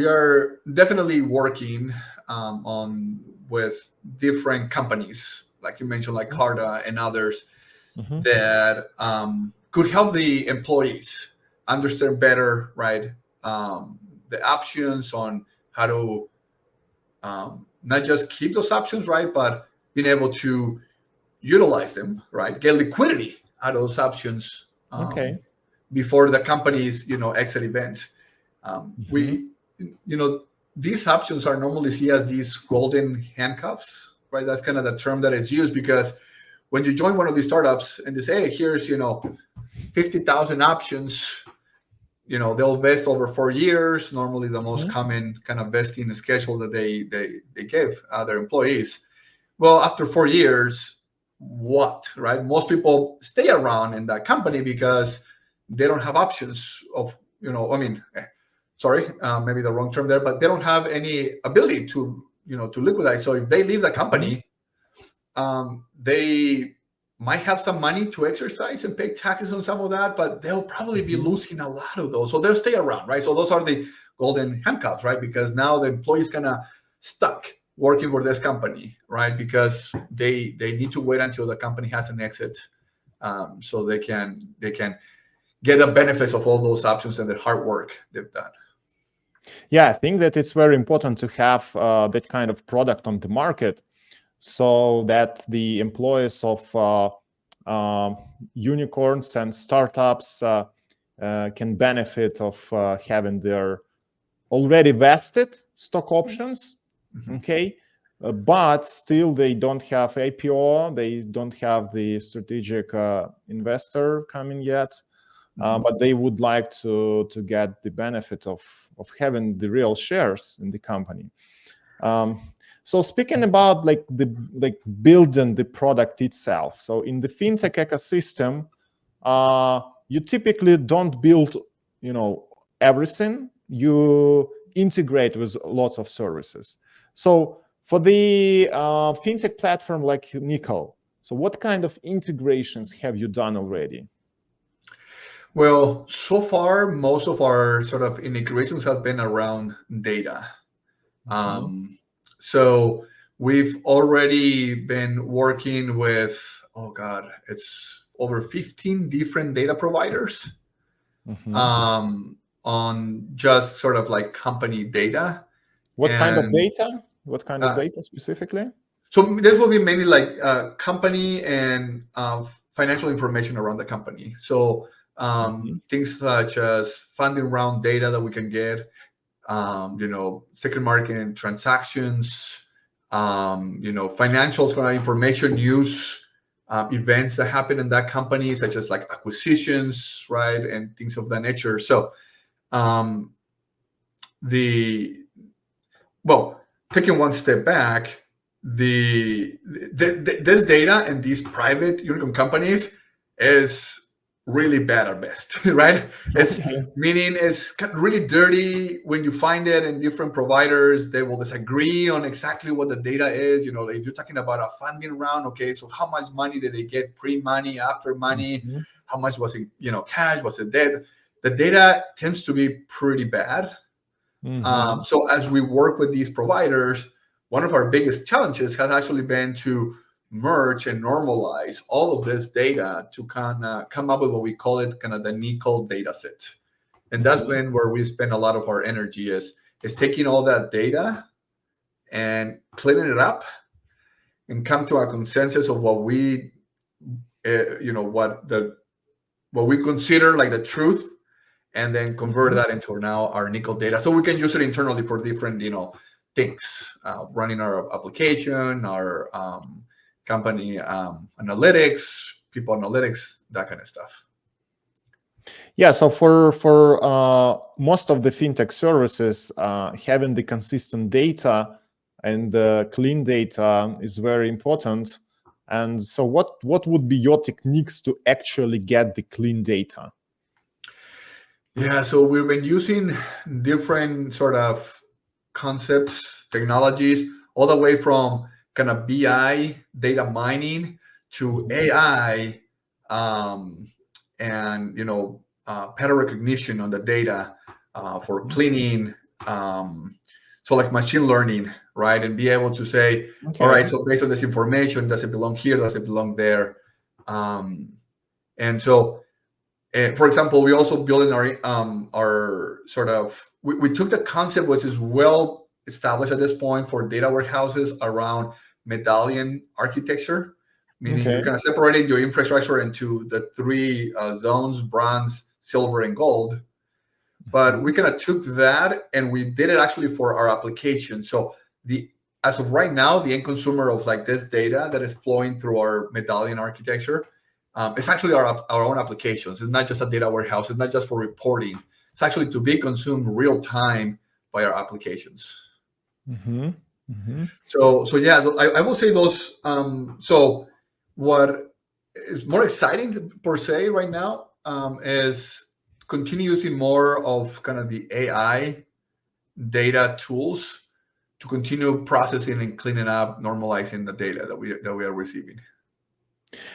are definitely working on with different companies, like you mentioned, like Carta and others, that could help the employees understand better, right? The options on how to not just keep those options, right, but being able to utilize them, right? Get liquidity out of those options before the companies, exit events. We, these options are normally seen as these golden handcuffs, right? That's kind of the term that is used, because when you join one of these startups and they say, hey, here's, 50,000 options, they'll vest over 4 years. Normally the most common kind of vesting schedule that they give their employees. Well, after 4 years, what, right? Most people stay around in that company because they don't have options of, maybe the wrong term there, but they don't have any ability to, to liquidate. So if they leave the company, they might have some money to exercise and pay taxes on some of that, but they'll probably be losing a lot of those. So they'll stay around, right? So those are the golden handcuffs, right? Because now the employee's kind of stuck working for this company, right? Because they need to wait until the company has an exit, so they can get the benefits of all those options and the hard work they've done. Yeah, I think that it's very important to have that kind of product on the market, so that the employees of unicorns and startups can benefit of having their already vested stock options, but still they don't have IPO, they don't have the strategic investor coming yet, but they would like to get the benefit of having the real shares in the company. So speaking about building the product itself, so in the fintech ecosystem, you typically don't build, everything. You integrate with lots of services. So for the fintech platform like Nikkl, so what kind of integrations have you done already? Well, so far, most of our sort of integrations have been around data. So we've already been working with, it's over 15 different data providers on just sort of like company data. What kind of data? What kind of data specifically? So this will be mainly like company and financial information around the company. So things such as funding round data that we can get, second market transactions, financials, kind of information, news, events that happen in that company, such as like acquisitions, right, and things of that nature. So taking one step back, this data and these private unicorn companies is really bad at best, right? It's meaning it's really dirty. When you find it in different providers, they will disagree on exactly what the data is. If you're talking about a funding round, okay, so how much money did they get pre-money, after money? How much was it, cash? Was it debt? The data tends to be pretty bad. So as we work with these providers, one of our biggest challenges has actually been to merge and normalize all of this data to kind of come up with what we call it kind of the Nikkl data set. And that's been where we spend a lot of our energy is taking all that data and cleaning it up and come to a consensus of what we, what we consider like the truth, and then convert that into now our Nikkl data, so we can use it internally for different, things, running our application, our company analytics, people analytics, that kind of stuff. Yeah, so for most of the fintech services, having the consistent data and clean data is very important. And so what would be your techniques to actually get the clean data? Yeah, so we've been using different sort of concepts, technologies, all the way from kind of BI data mining to AI, and pattern recognition on the data for cleaning. So like machine learning, right? And be able to say, all right, so based on this information, does it belong here? Does it belong there? And so, for example, we also built in our sort of, we took the concept, which is well established at this point for data warehouses, around medallion architecture, meaning you're kind of separating your infrastructure into the three zones: bronze, silver, and gold. But we kind of took that and we did it actually for our application. So as of right now, the end consumer of like this data that is flowing through our medallion architecture, it's actually our own applications. It's not just a data warehouse. It's not just for reporting. It's actually to be consumed real time by our applications. So yeah, I will say those. So what is more exciting per se right now is continue using more of kind of the AI data tools to continue processing and cleaning up, normalizing the data that we are receiving.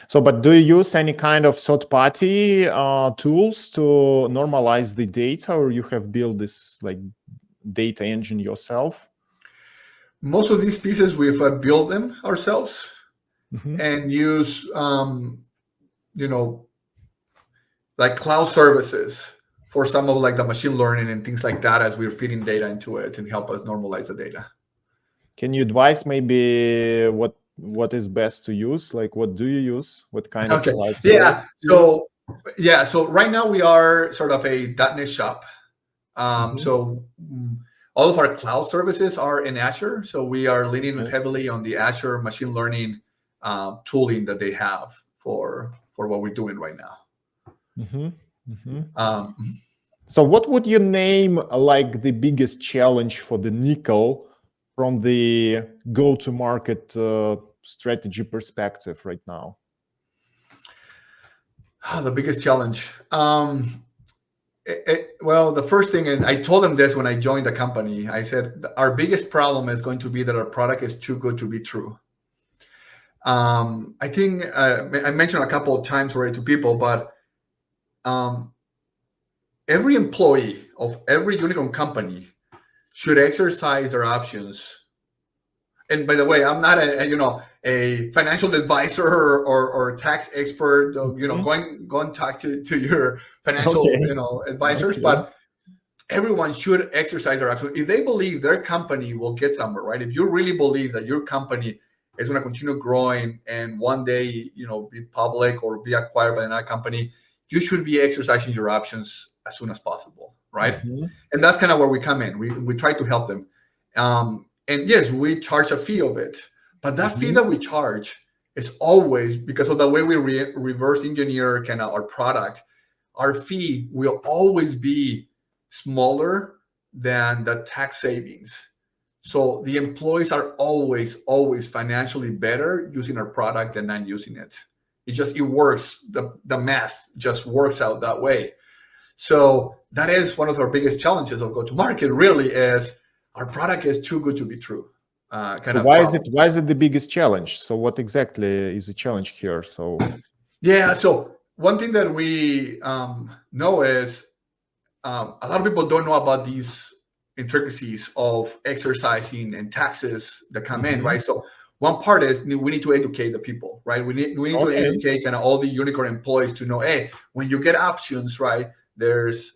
So, but do you use any kind of third-party tools to normalize the data, or you have built this like data engine yourself? Most of these pieces we've built them ourselves and use, like cloud services for some of like the machine learning and things like that as we're feeding data into it and help us normalize the data. Can you advise maybe what is best to use? Like, what do you use? What kind of cloud service? So right now we are sort of a .NET shop. So all of our cloud services are in Azure. So we are leaning heavily on the Azure machine learning tooling that they have for what we're doing right now. So what would you name like the biggest challenge for the Nikkl from the go-to-market strategy perspective right now? The biggest challenge. Well, the first thing, and I told them this when I joined the company, I said, our biggest problem is going to be that our product is too good to be true. I think I mentioned a couple of times already to people, but every employee of every unicorn company should exercise their options. And by the way, I'm not a financial advisor or tax expert. Go and talk to your financial advisors. But everyone should exercise their options if they believe their company will get somewhere, right? If you really believe that your company is going to continue growing and one day be public or be acquired by another company, you should be exercising your options as soon as possible, right? And that's kind of where we come in. We try to help them. And yes, we charge a fee of it, but that fee that we charge is always, because of the way we reverse engineer kind of our product, our fee will always be smaller than the tax savings. So the employees are always financially better using our product than not using it. It works. The math just works out that way. So that is one of our biggest challenges of go-to-market, really, is our product is too good to be true. Why is it the biggest challenge? So what exactly is the challenge here? So one thing that we know is a lot of people don't know about these intricacies of exercising and taxes that come in, right? So one part is we need to educate the people, right? We need to educate kind of all the unicorn employees to know, hey, when you get options, right, there's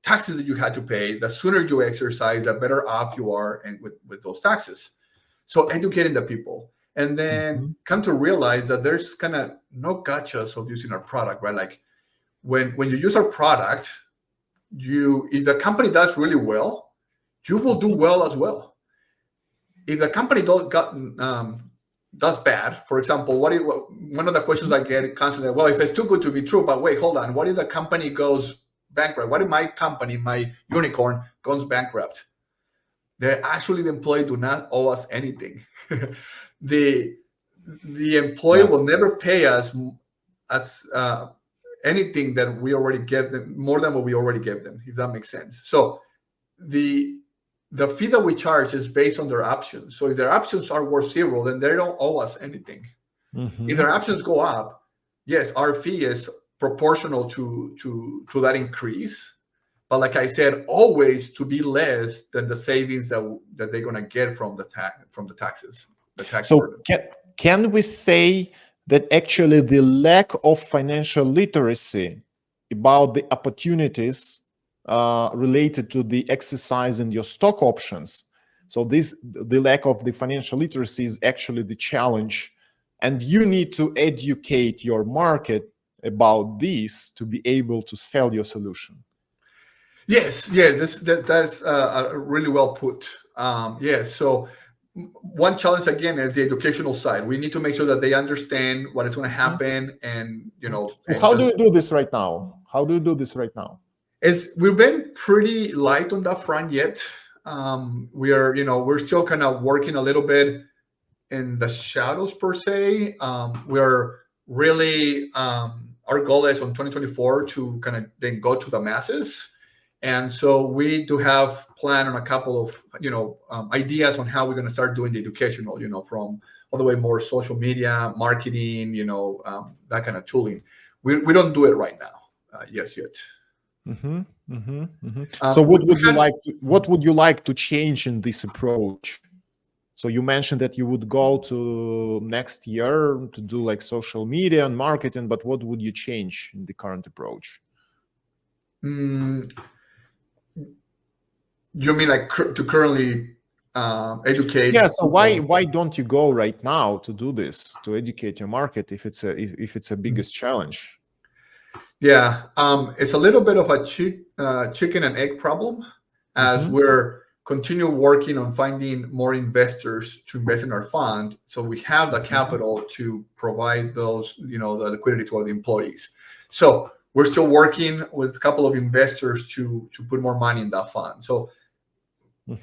taxes that you had to pay. The sooner you exercise, the better off you are and with those taxes. So educating the people. and then come to realize that there's kind of no gotchas of using our product, right? Like when you use our product, if the company does really well, you will do well as well. If the company does bad, for example, one of the questions I get constantly, well, if it's too good to be true, but wait, hold on, what if the company goes bankrupt? What if my company, my unicorn, goes bankrupt? The employee do not owe us anything. The employee will never pay us as anything that we already gave them, more than what we already gave them, if that makes sense. So the fee that we charge is based on their options. So if their options are worth zero, then they don't owe us anything. If their options go up, yes, our fee is proportional to that increase. But like I said, always to be less than the savings that they're going to get from the taxes. The tax so burden. Can we say that actually the lack of financial literacy about the opportunities related to the exercise in your stock options, so the lack of the financial literacy is actually the challenge, and you need to educate your market about this to be able to sell your solution? Yes, that's really well put. So one challenge again is the educational side. We need to make sure that they understand what is going to happen, and How do you do this right now? We've been pretty light on that front yet. We're still kind of working a little bit in the shadows per se. We're really our goal is on 2024 to kind of then go to the masses. And so we do have plan on a couple of ideas on how we're going to start doing the educational, from all the way more social media marketing, that kind of tooling. We don't do it right now, yet. So what would you like to change in this approach? So you mentioned that you would go to next year to do like social media and marketing, but what would you change in the current approach? You mean like to currently educate? Yeah. So why don't you go right now to do this, to educate your market if it's a biggest challenge? Yeah, it's a little bit of a chicken and egg problem, as we're continue working on finding more investors to invest in our fund, so we have the capital to provide those, the liquidity to our employees. So we're still working with a couple of investors to put more money in that fund. So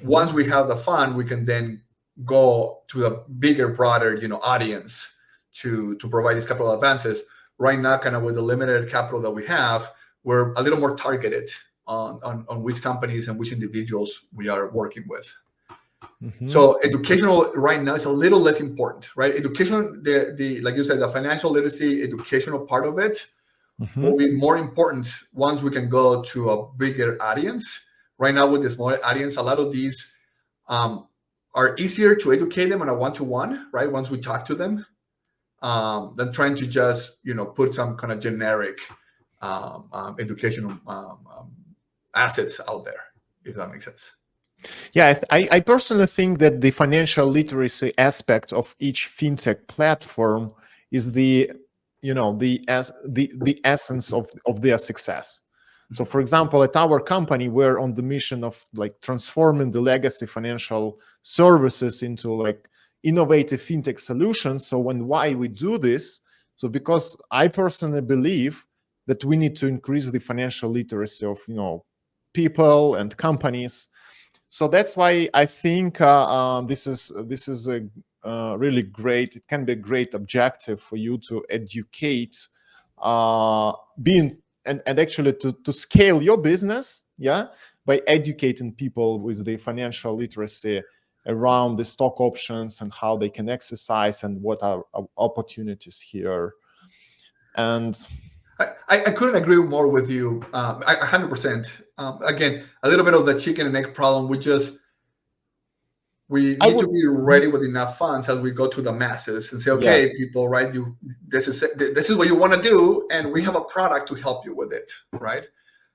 once we have the fund, we can then go to the bigger, broader, audience to provide these capital advances. Right now, kind of with the limited capital that we have, we're a little more targeted on which companies and which individuals we are working with. So educational right now is a little less important, right? Education, the like you said, the financial literacy educational part of it will be more important once we can go to a bigger audience. Right now with the smaller audience, a lot of these are easier to educate them on a one-to-one, right? Once we talk to them, than trying to just, put some kind of generic educational assets out there, if that makes sense. Yeah, I personally think that the financial literacy aspect of each fintech platform is the essence of their success. So, for example, at our company, we're on the mission of like transforming the legacy financial services into like innovative fintech solutions. So why we do this? So because I personally believe that we need to increase the financial literacy of people and companies. So that's why I think this is a really great. It can be a great objective for you to educate, and actually to scale your business, by educating people with the financial literacy around the stock options and how they can exercise and what are opportunities here. And I couldn't agree more with you. 100%. Again, a little bit of the chicken and egg problem. We need to be ready with enough funds as we go to the masses and say, okay, people, right? This is what you want to do, and we have a product to help you with it, right?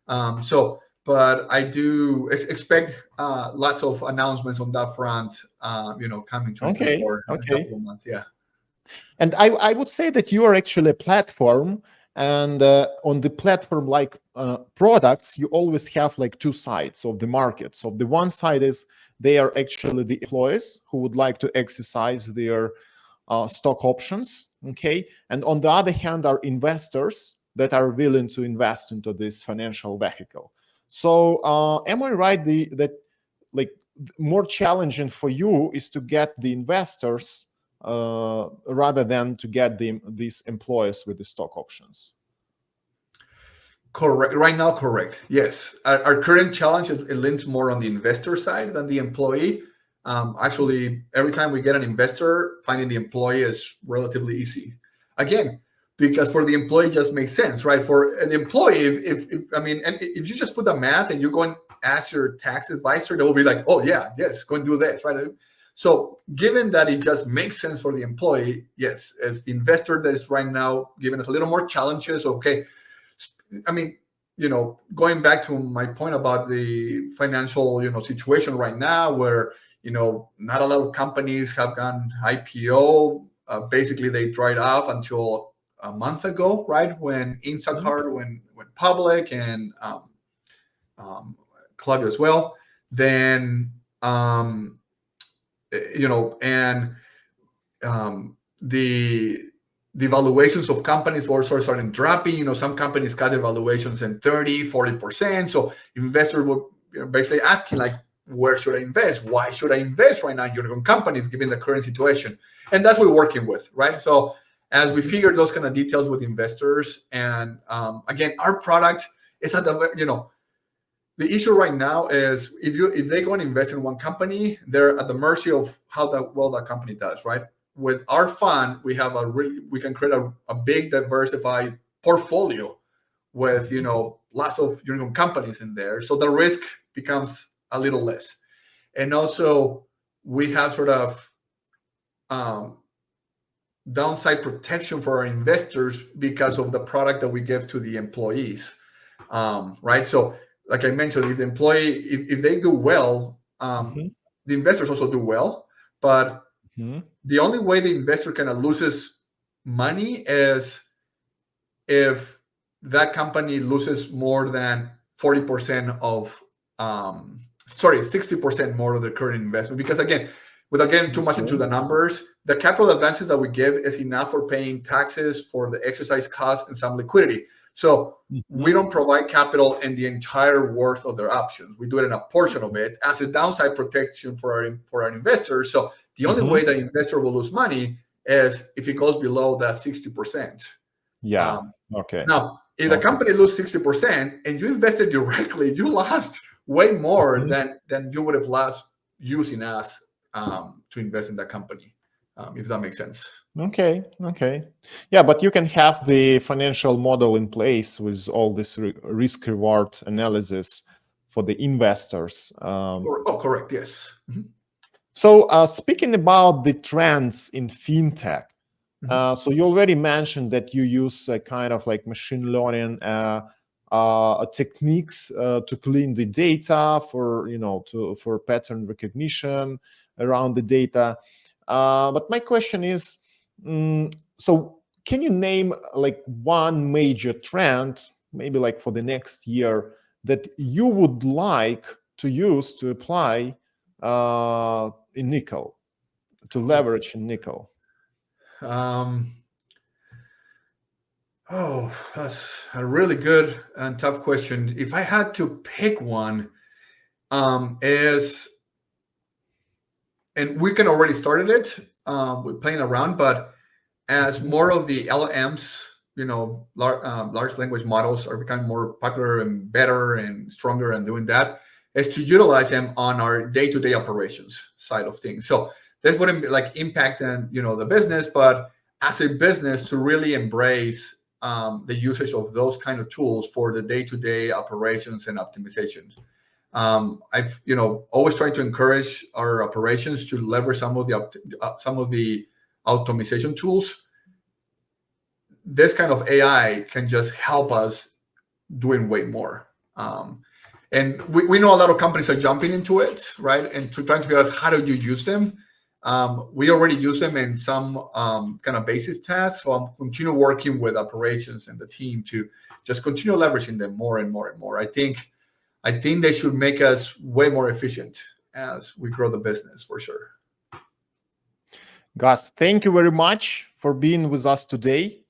But but I do expect lots of announcements on that front, coming to Okay. in a Okay. couple of months. Yeah. And I would say that you are actually a platform, and on the platform like products, you always have like two sides of the market. So the one side is they are actually the employees who would like to exercise their stock options, okay? And on the other hand are investors that are willing to invest into this financial vehicle. So am I right that like more challenging for you is to get the investors rather than to get these employees with the stock options? Correct. Right now, correct. Yes. Our current challenge, it leans more on the investor side than the employee. Actually, every time we get an investor, finding the employee is relatively easy. Again, because for the employee, it just makes sense, right? For an employee, if you just put the math and you go and ask your tax advisor, they will be like, oh, yeah, yes, go and do this, right? So given that it just makes sense for the employee, yes, as the investor that is right now giving us a little more challenges, okay, going back to my point about the financial, situation right now where, not a lot of companies have gone IPO. Basically, they dried off until a month ago, right? When Instacart went public and Club as well. Then, the valuations of companies were sort of starting dropping. Some companies cut their valuations in 30-40%. So investors were basically asking, like, where should I invest? Why should I invest right now in unicorn companies given the current situation? And that's what we're working with, right? So as we figure those kind of details with investors, and again, our product is at the issue right now is if they go and invest in one company, they're at the mercy of how well that company does, right? With our fund, we can create a big diversified portfolio with lots of unicorn companies in there, so the risk becomes a little less. And also we have sort of downside protection for our investors because of the product that we give to the employees, right? So like I mentioned, if the employee, if they do well, the investors also do well. But the only way the investor kind of loses money is if that company loses more than 40% of, 60% more of their current investment. Because again, without getting too much into the numbers, the capital advances that we give is enough for paying taxes, for the exercise costs, and some liquidity. So we don't provide capital in the entire worth of their options. We do it in a portion of it as a downside protection for our investors. So the only way the investor will lose money is if it goes below that 60%. Yeah. Okay. Now, if the company loses 60% and you invested directly, you lost way more than you would have lost using us to invest in that company, if that makes sense. Okay. Yeah, but you can have the financial model in place with all this risk-reward analysis for the investors. Correct. Yes. So speaking about the trends in fintech, so you already mentioned that you use a kind of like machine learning techniques to clean the data for pattern recognition around the data. But my question is, so can you name like one major trend, maybe like for the next year, that you would like to use to apply in Nikkl, to leverage in Nikkl? That's a really good and tough question. If I had to pick one, and we can already started it, we're playing around, but as more of the LLMs, large language models are becoming more popular and better and stronger and doing that, is to utilize them on our day-to-day operations side of things. So that wouldn't be like impact on, the business, but as a business to really embrace the usage of those kind of tools for the day-to-day operations and optimization. I've always tried to encourage our operations to leverage some of the optimization tools. This kind of AI can just help us doing way more. And we know a lot of companies are jumping into it, right? And to try to figure out how do you use them. We already use them in some kind of basis tasks. So I'm continue working with operations and the team to just continue leveraging them more and more and more. I think they should make us way more efficient as we grow the business, for sure. Gus, thank you very much for being with us today.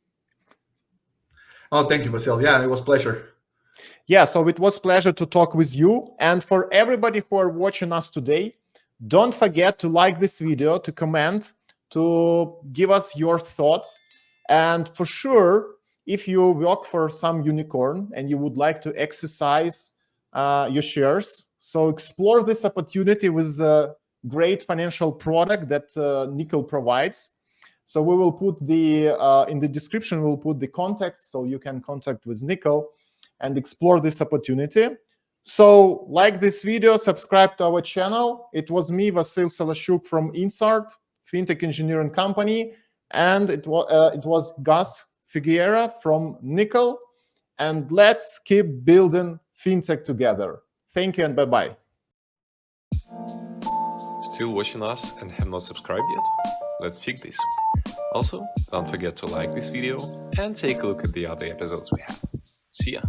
Oh, thank you, Vasil. Yeah, it was a pleasure. Yeah, so it was a pleasure to talk with you. And for everybody who are watching us today, don't forget to like this video, to comment, to give us your thoughts. And for sure, if you work for some unicorn and you would like to exercise your shares, so explore this opportunity with a great financial product that Nikkl provides. So we will put in the description, we'll put the contacts so you can contact with Nikkl and explore this opportunity. So like this video, subscribe to our channel. It was me, Vasil Salashuk from Insart, Fintech Engineering Company, and it was Gus Figueroa from Nikkl. And let's keep building fintech together. Thank you and bye-bye. Still watching us and have not subscribed yet? Let's fix this. Also, don't forget to like this video and take a look at the other episodes we have. See ya!